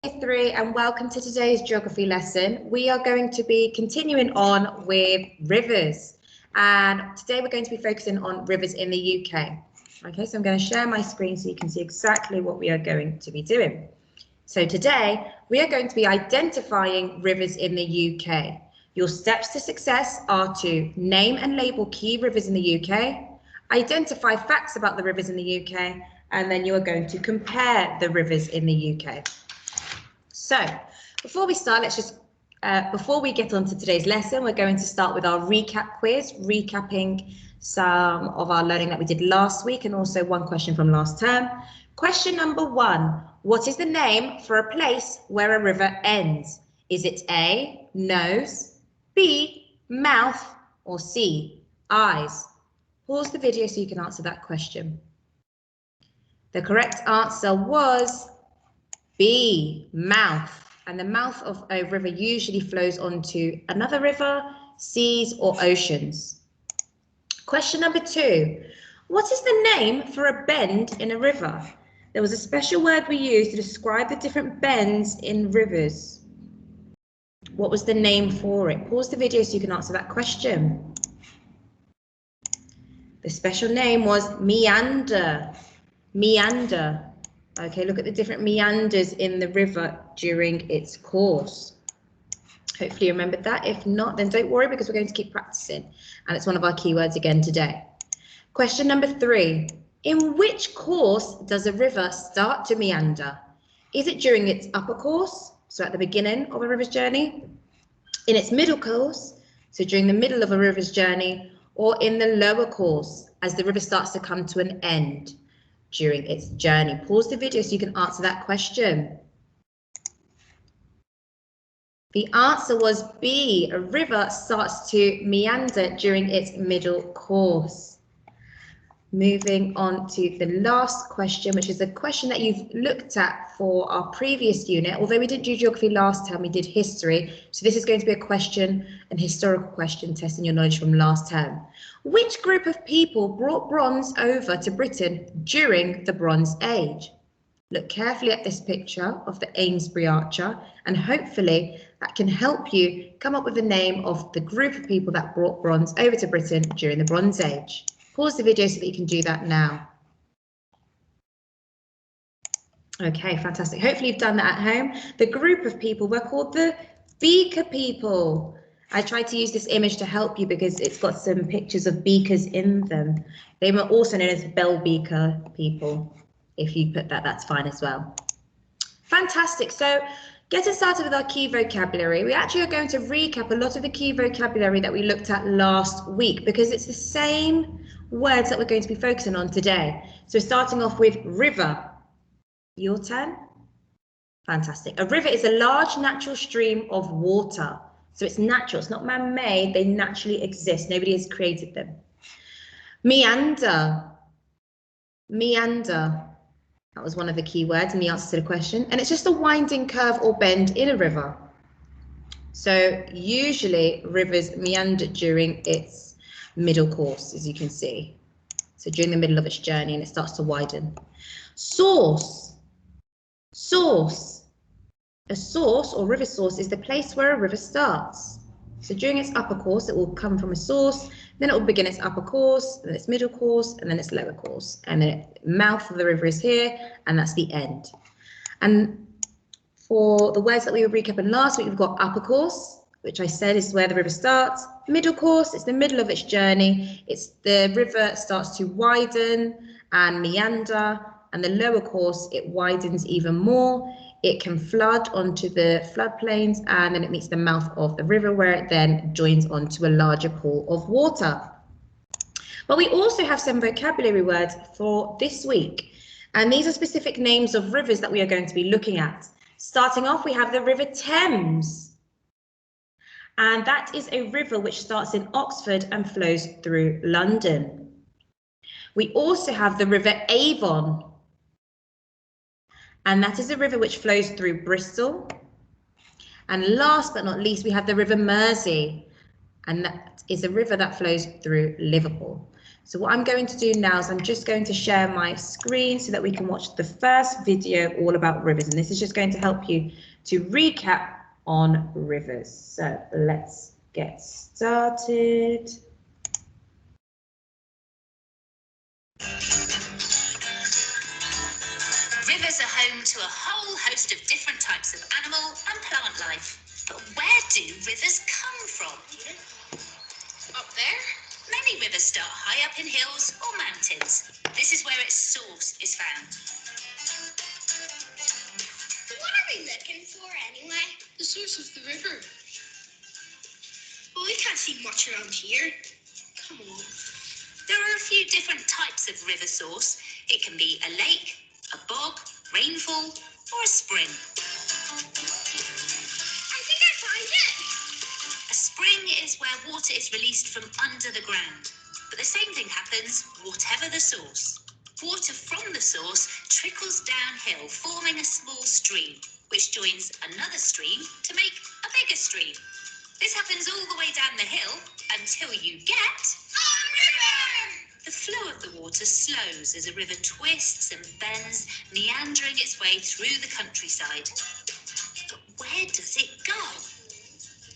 Day 3 and welcome to today's geography lesson. We are going to be continuing on with rivers, and today we're going to be focusing on rivers in the UK. Okay, so I'm going to share my screen so you can see exactly what we are going to be doing. So today we are going to be identifying rivers in the UK. Your steps to success are to name and label key rivers in the UK, identify facts about the rivers in the UK, and then you are going to compare the rivers in the UK. So before we start, before we get on to today's lesson, we're going to start with our recap quiz, recapping some of our learning that we did last week and also one question from last term. Question number 1, what is the name for a place where a river ends? Is it A, nose, B, mouth, or C, eyes? Pause the video so you can answer that question. The correct answer was B, mouth. And the mouth of a river usually flows onto another river, seas, or oceans. Question number 2. What is the name for a bend in a river? There was a special word we used to describe the different bends in rivers. What was the name for it? Pause the video so you can answer that question. The special name was meander. Meander. Okay, look at the different meanders in the river during its course. Hopefully you remembered that. If not, then don't worry because we're going to keep practicing. And it's one of our keywords again today. Question number 3. In which course does a river start to meander? Is it during its upper course, so at the beginning of a river's journey? In its middle course, so during the middle of a river's journey? Or in the lower course, as the river starts to come to an end during its journey? Pause the video so you can answer that question. The answer was B. A river starts to meander during its middle course. Moving on to the last question, which is a question that you've looked at for our previous unit. Although we didn't do geography last term, we did history. So this is going to be a question, an historical question, testing your knowledge from last term. Which group of people brought bronze over to Britain during the Bronze Age? Look carefully at this picture of the Amesbury Archer, and hopefully that can help you come up with the name of the group of people that brought bronze over to Britain during the Bronze Age. Pause the video so that you can do that now. Okay, fantastic. Hopefully you've done that at home. The group of people were called the Beaker people. I tried to use this image to help you because it's got some pictures of beakers in them. They were also known as Bell Beaker people. If you put that, that's fine as well. Fantastic. So getting started with our key vocabulary, we actually are going to recap a lot of the key vocabulary that we looked at last week because it's the same words that we're going to be focusing on today. So starting off with river. Your turn. Fantastic. A river is a large natural stream of water. So it's natural, it's not man-made, they naturally exist. Nobody has created them. Meander. Meander. That was one of the key words in the answer to the question. And it's just a winding curve or bend in a river. So usually rivers meander during its middle course, as you can see. So during the middle of its journey and it starts to widen. Source. Source. A source or river source is the place where a river starts. So during its upper course, it will come from a source, then it will begin its upper course, then its middle course, and then its lower course. And the mouth of the river is here, and that's the end. And for the words that we were recapping last week, we've got upper course, which I said is where the river starts. Middle course, it's the middle of its journey. It's the river starts to widen and meander, and the lower course, it widens even more. It can flood onto the floodplains and then it meets the mouth of the river where it then joins onto a larger pool of water. But we also have some vocabulary words for this week. And these are specific names of rivers that we are going to be looking at. Starting off, we have the River Thames. And that is a river which starts in Oxford and flows through London. We also have the River Avon. And that is a river which flows through Bristol. And last but not least, we have the River Mersey. And that is a river that flows through Liverpool. So what I'm going to do now is I'm just going to share my screen so that we can watch the first video all about rivers. And this is just going to help you to recap on rivers. So let's get started. Rivers are home to a whole host of different types of animal and plant life. But where do rivers come from? Up there? Many rivers start high up in hills or mountains. This is where its source is found. What are we looking for anyway? The source of the river. Well, we can't see much around here. Come on. There are a few different types of river source. It can be a lake, a bog, rainfall, or a spring. I think I find it. A spring is where water is released from under the ground. But the same thing happens whatever the source. Water from the source trickles downhill, forming a small stream, which joins another stream to make a bigger stream. This happens all the way down the hill until you get A river! the flow of the water slows as a river twists and bends, meandering its way through the countryside. But where does it go?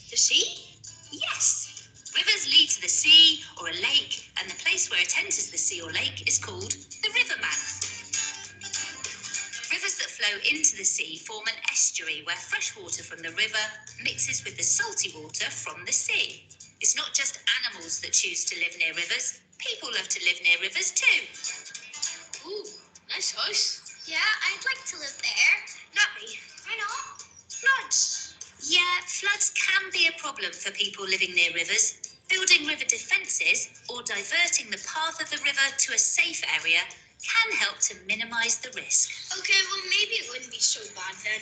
The sea? Yes, rivers lead to the sea or a lake, and the place where it enters the sea or lake is called the river mouth. Rivers that flow into the sea form an estuary where fresh water from the river mixes with the salty water from the sea. It's not just animals that choose to live near rivers. People love to live near rivers too. Ooh, nice house. Yeah, I'd like to live there. Not me. Why not? Floods. Yeah, floods can be a problem for people living near rivers. Building river defences or diverting the path of the river to a safe area can help to minimise the risk. Okay, well, maybe it wouldn't be so bad then.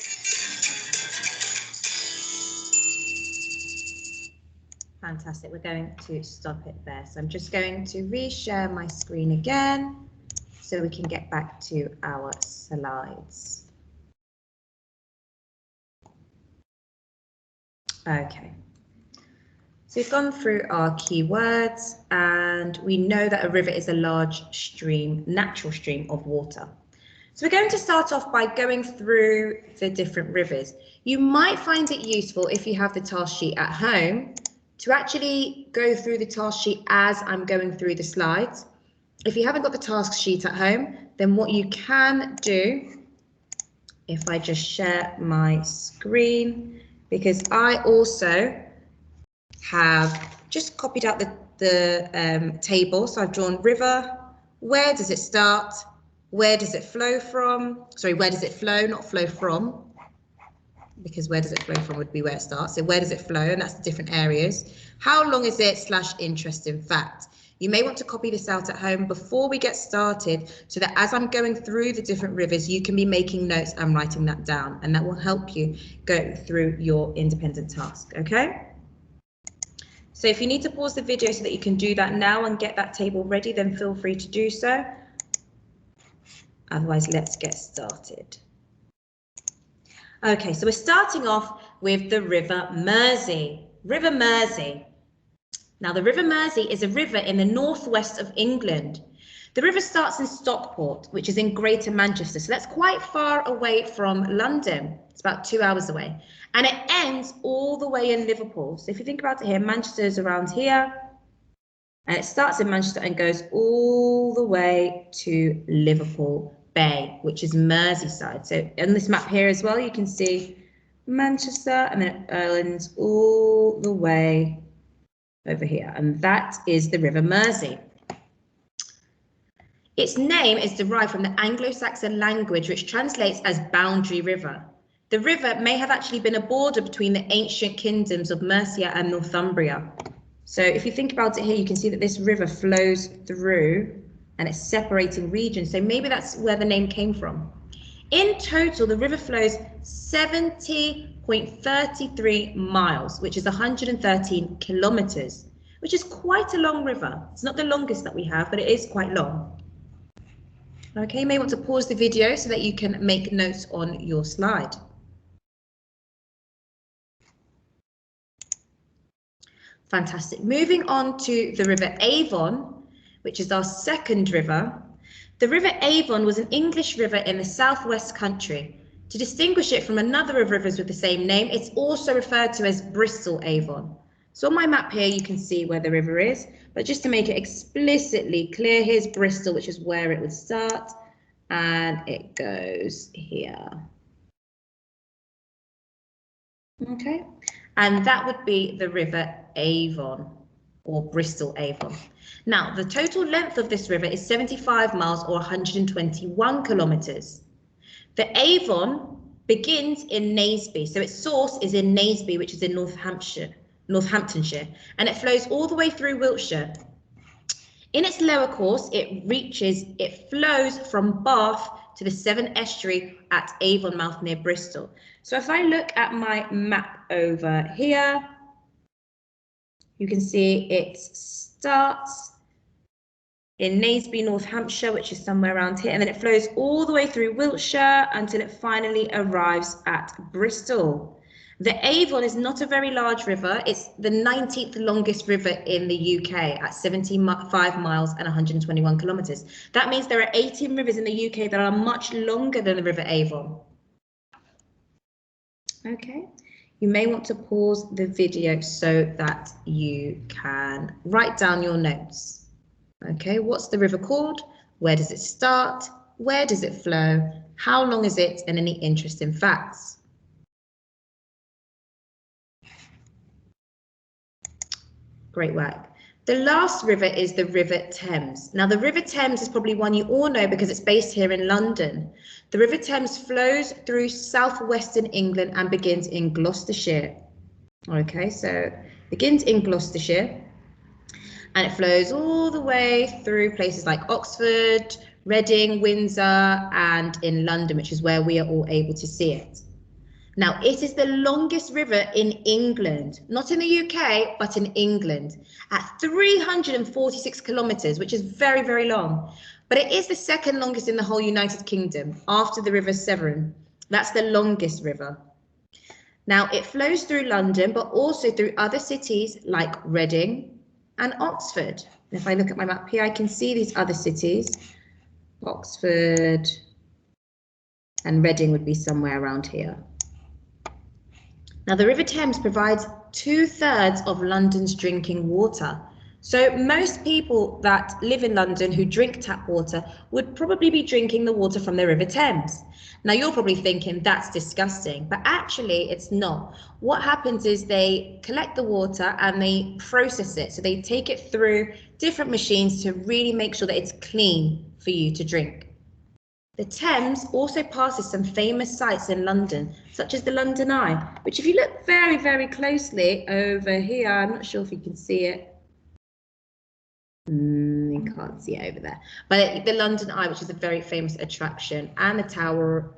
Fantastic. We're going to stop it there. So I'm just going to reshare my screen again so we can get back to our slides. Okay. So we've gone through our keywords and we know that a river is a large stream, natural stream of water. So we're going to start off by going through the different rivers. You might find it useful if you have the task sheet at home to actually go through the task sheet as I'm going through the slides. If you haven't got the task sheet at home, then what you can do, if I just share my screen, because I also have just copied out the table. So I've drawn river. Where does it start? Where does it flow from? Sorry, where does it flow, not flow from? Because where does it flow from would be where it starts. So where does it flow? And that's the different areas. How long is it / interesting fact? You may want to copy this out at home before we get started so that as I'm going through the different rivers, you can be making notes and writing that down. And that will help you go through your independent task, okay? So if you need to pause the video so that you can do that now and get that table ready, then feel free to do so. Otherwise, let's get started. Okay, so we're starting off with the River Mersey. River Mersey. Now, the River Mersey is a river in the northwest of England. The river starts in Stockport, which is in Greater Manchester. So that's quite far away from London. It's about 2 hours away. And it ends all the way in Liverpool. So if you think about it here, Manchester is around here. And it starts in Manchester and goes all the way to Liverpool Bay, which is Merseyside. So on this map here as well, you can see Manchester and then it ends all the way over here. And that is the River Mersey. Its name is derived from the Anglo-Saxon language, which translates as boundary river. The river may have actually been a border between the ancient kingdoms of Mercia and Northumbria. So if you think about it here, you can see that this river flows through and it's separating regions. So maybe that's where the name came from. In total, the river flows 70.33 miles, which is 113 kilometers, which is quite a long river. It's not the longest that we have, but it is quite long. Okay, you may want to pause the video so that you can make notes on your slide. Fantastic. Moving on to the River Avon, which is our second river. The River Avon was an English river in the southwest country. To distinguish it from another of rivers with the same name, it's also referred to as Bristol Avon. So on my map here, you can see where the river is, but just to make it explicitly clear, here's Bristol, which is where it would start, and it goes here. Okay, and that would be the River Avon, or Bristol Avon. Now, the total length of this river is 75 miles or 121 kilometers. The Avon begins in Naseby, so its source is in Naseby, which is in Northamptonshire, and it flows all the way through Wiltshire. In its lower course, it flows from Bath to the Severn Estuary at Avonmouth near Bristol. So if I look at my map over here, you can see it starts in Naseby, North Hampshire, which is somewhere around here, and then it flows all the way through Wiltshire until it finally arrives at Bristol. The Avon is not a very large river. It's the 19th longest river in the UK at 75 miles and 121 kilometers. That means there are 18 rivers in the UK that are much longer than the River Avon. Okay, you may want to pause the video so that you can write down your notes. Okay, what's the river called? Where does it start? Where does it flow? How long is it? And any interesting facts. Great work. The last river is the River Thames. Now, the River Thames is probably one you all know because it's based here in London. The River Thames flows through southwestern England and begins in Gloucestershire. Okay, so begins in Gloucestershire and it flows all the way through places like Oxford, Reading, Windsor, and in London, which is where we are all able to see it. Now, it is the longest river in England, not in the UK, but in England, at 346 kilometres, which is very, very long. But it is the second longest in the whole United Kingdom, after the River Severn. That's the longest river. Now, it flows through London, but also through other cities like Reading and Oxford. And if I look at my map here, I can see these other cities. Oxford and Reading would be somewhere around here. Now, the River Thames provides 2/3 of London's drinking water. So most people that live in London who drink tap water would probably be drinking the water from the River Thames. Now, you're probably thinking that's disgusting, but actually it's not. What happens is they collect the water and they process it. So they take it through different machines to really make sure that it's clean for you to drink. The Thames also passes some famous sites in London, such as the London Eye, which if you look very, very closely over here, I'm not sure if you can see it. You can't see it over there. But the London Eye, which is a very famous attraction, and the Tower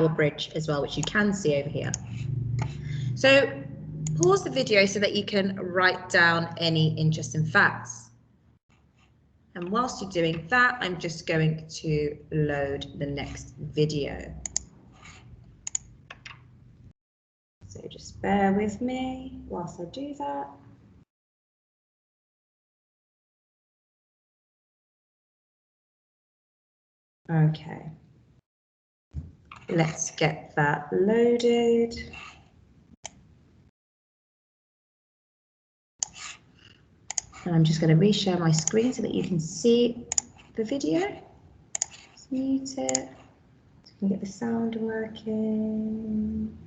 Bridge as well, which you can see over here. So pause the video so that you can write down any interesting facts. And whilst you're doing that, I'm just going to load the next video. So just bear with me whilst I do that. Okay, let's get that loaded. And I'm just going to reshare my screen so that you can see the video. Just mute it so we can get the sound working.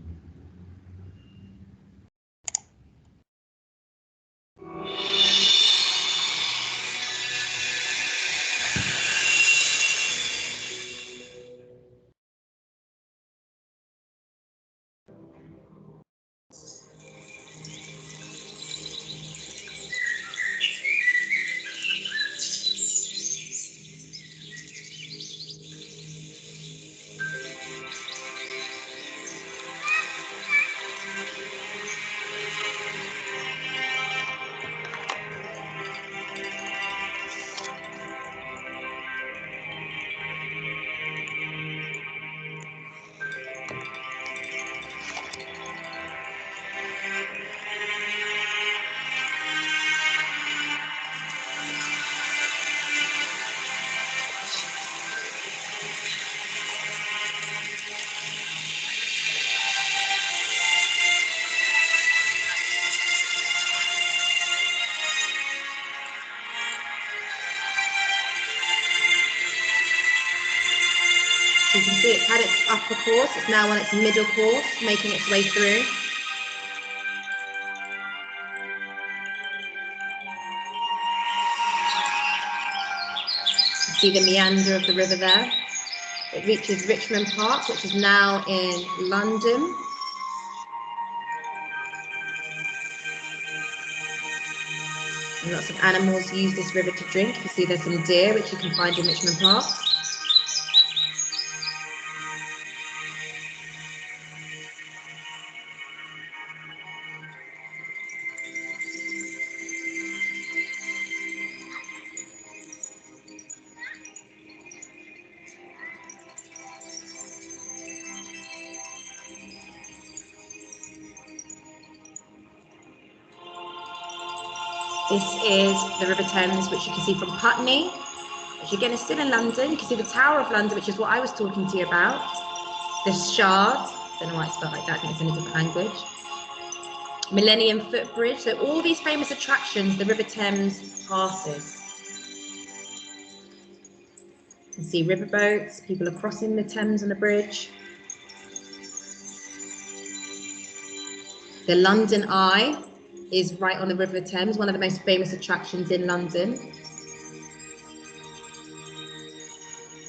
So you can see it's had its upper course, it's now on its middle course, making its way through. You see the meander of the river there. It reaches Richmond Park, which is now in London. And lots of animals use this river to drink. You see there's some deer, which you can find in Richmond Park. This is the River Thames, which you can see from Putney, which again is still in London. You can see the Tower of London, which is what I was talking to you about. The Shard, don't know why it's spelled like that, I think it's in a different language. Millennium Footbridge, so all these famous attractions, the River Thames passes. You can see riverboats, people are crossing the Thames on the bridge. The London Eye is right on the River Thames, one of the most famous attractions in London.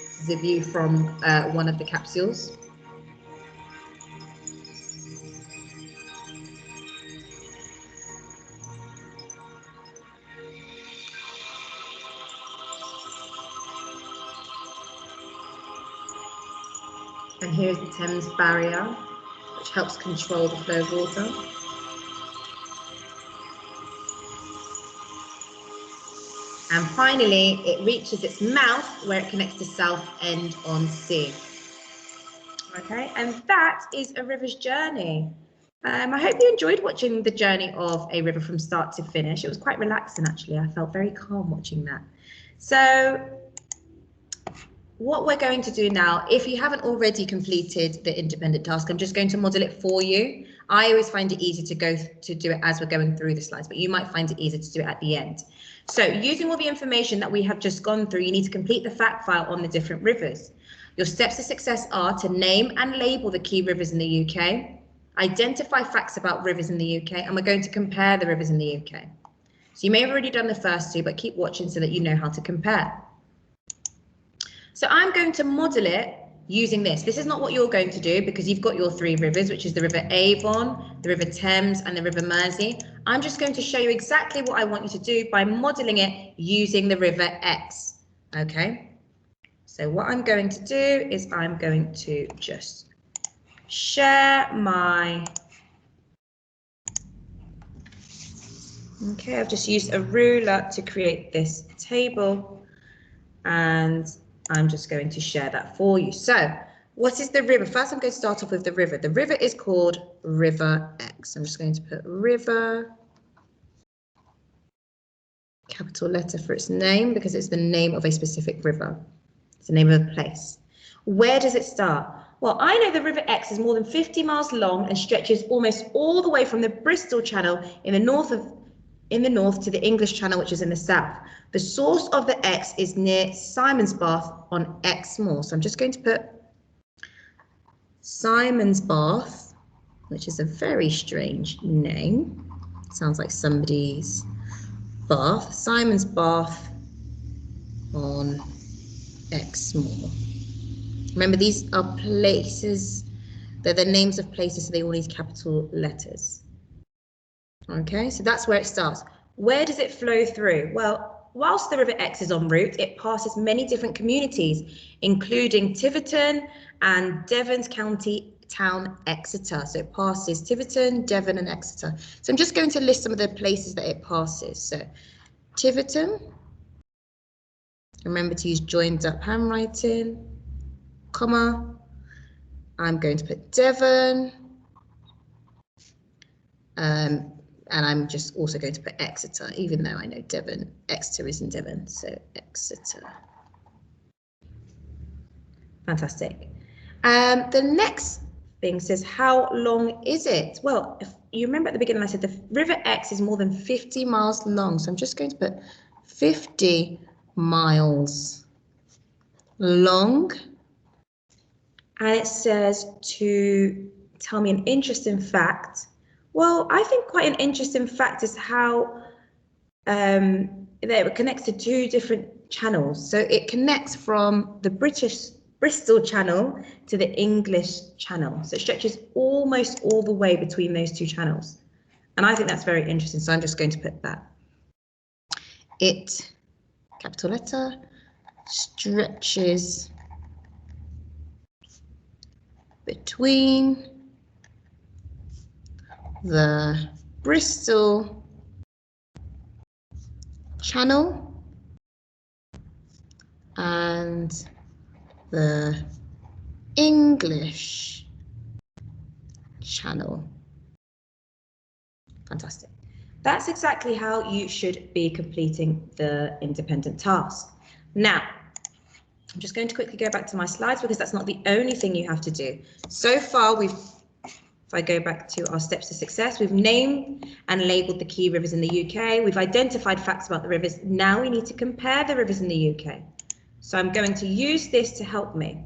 This is a view from one of the capsules. And here's the Thames Barrier, which helps control the flow of water. And finally, it reaches its mouth where it connects to Southend-on-Sea. Okay, and that is a river's journey. I hope you enjoyed watching the journey of a river from start to finish. It was quite relaxing, actually. I felt very calm watching that. So what we're going to do now, if you haven't already completed the independent task, I'm just going to model it for you. I always find it easy to do it as we're going through the slides, but you might find it easier to do it at the end. So using all the information that we have just gone through, you need to complete the fact file on the different rivers. Your steps to success are to name and label the key rivers in the UK, identify facts about rivers in the UK, and we're going to compare the rivers in the UK. So you may have already done the first two, but keep watching so that you know how to compare. So I'm going to model it using this. This is not what you're going to do because you've got your three rivers, which is the River Avon, the River Thames, and the River Mersey. I'm just going to show you exactly what I want you to do by modeling it using the River Exe. Okay. So what I'm going to do is I'm going to just share my. Okay, I've just used a ruler to create this table, and I'm just going to share that for you. So what is the river? First, I'm going to start off with the river. The river is called River Exe. I'm just going to put river, capital letter for its name, because it's the name of a specific river. It's the name of a place. Where does it start? Well, I know the River Exe is more than 50 miles long and stretches almost all the way from the Bristol Channel in the north to the English Channel, which is in the south. The source of the Exe is near Simon's Bath on Exmoor. So I'm just going to put Simon's Bath, which is a very strange name. Sounds like somebody's bath. Simon's Bath on Exmoor. Remember, these are places. They're the names of places, so they all need capital letters. Okay, so that's where it starts. Where does it flow through? Well, whilst the River Exe is en route, it passes many different communities, including Tiverton and Devon's county town, Exeter. So it passes Tiverton, Devon, and Exeter. So I'm just going to list some of the places that it passes. So Tiverton. Remember to use joined up handwriting, comma. I'm going to put Devon. And I'm just also going to put Exeter, even though I know Devon, Exeter is in Devon, so Exeter. Fantastic. The next thing says, how long is it? Well, if you remember at the beginning, I said the River Exe is more than 50 miles long, so I'm just going to put 50 miles long. and it says to tell me an interesting fact. Well, I think quite an interesting fact is how it connects to two different channels. So it connects from the Bristol channel to the English channel. So it stretches almost all the way between those two channels. And I think that's very interesting. So I'm just going to put that. It, capital letter, stretches between the Bristol channel and the English channel. Fantastic. That's exactly how you should be completing the independent task. Now, I'm just going to quickly go back to my slides because that's not the only thing you have to do. So far, if I go back to our steps to success, we've named and labelled the key rivers in the UK. We've identified facts about the rivers. Now we need to compare the rivers in the UK. So I'm going to use this to help me.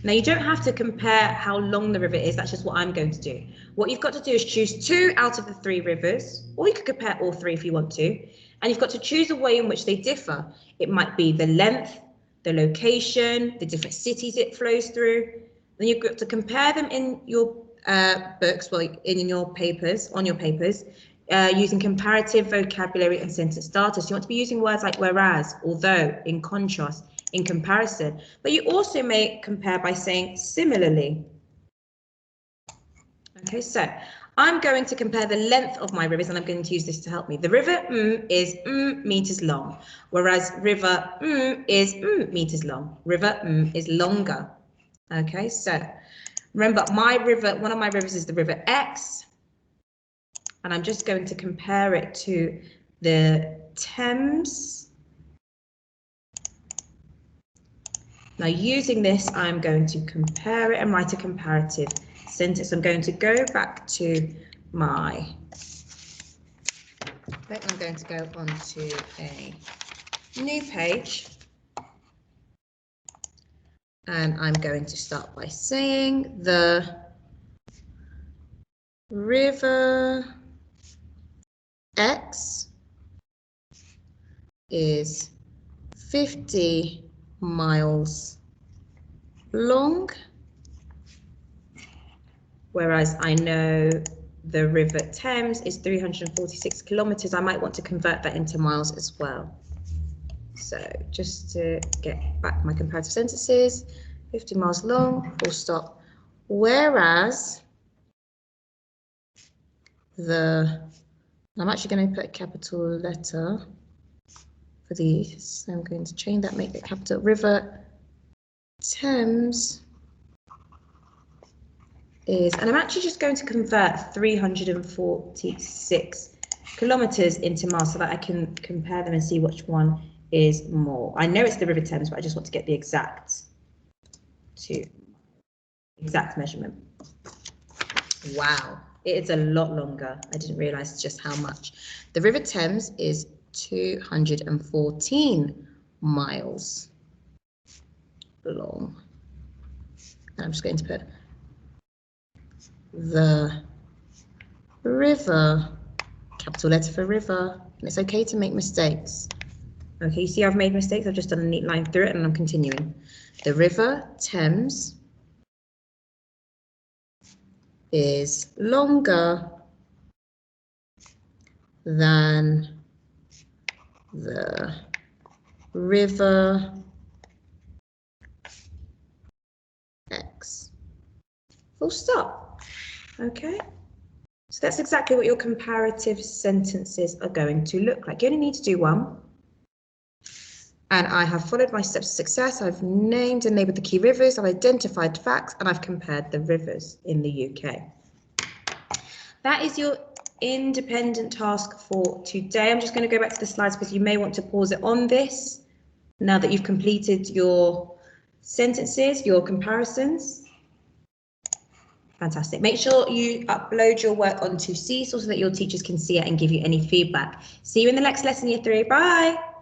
Now you don't have to compare how long the river is, that's just what I'm going to do. What you've got to do is choose 2 out of the 3 rivers, or you could compare all 3 if you want to, and you've got to choose a way in which they differ. It might be the length, the location, the different cities it flows through. Then you've got to compare them in your books, well, in your papers, on your papers, using comparative vocabulary and sentence starters. You want to be using words like whereas, although, in contrast, in comparison, but you also may compare by saying similarly. Okay, so I'm going to compare the length of my rivers and I'm going to use this to help me. The river is meters long, whereas river is meters long. River is longer. Okay, so remember my river, one of my rivers is the River Exe, and I'm just going to compare it to the Thames. Now using this, I'm going to compare it and write a comparative sentence. I'm going to go back to my, I'm going to go onto a new page. And I'm going to start by saying the River Exe is 50 miles long, whereas I know the River Thames is 346 kilometers. I might want to convert that into miles as well. So just to get back my comparative sentences, 50 miles long, full stop. Whereas I'm actually going to put a capital letter for these. So I'm going to change that, make it capital. River Thames is, and I'm actually just going to convert 346 kilometers into miles so that I can compare them and see which one is more. I know it's the River Thames, but I just want to get the exact measurement. Wow, it is a lot longer. I didn't realize just how much. The River Thames is 214 miles long. And I'm just going to put the river, capital letter for river, and it's okay to make mistakes. Okay, you see I've made mistakes, I've just done a neat line through it and I'm continuing. The River Thames is longer than the River Exe. Full stop. Okay, so that's exactly what your comparative sentences are going to look like. You only need to do one. And I have followed my steps to success. I've named and labelled the key rivers, I've identified facts, and I've compared the rivers in the UK. That is your independent task for today. I'm just going to go back to the slides because you may want to pause it on this now that you've completed your sentences, your comparisons. Fantastic. Make sure you upload your work onto Seesaw so that your teachers can see it and give you any feedback. See you in the next lesson, year 3. Bye.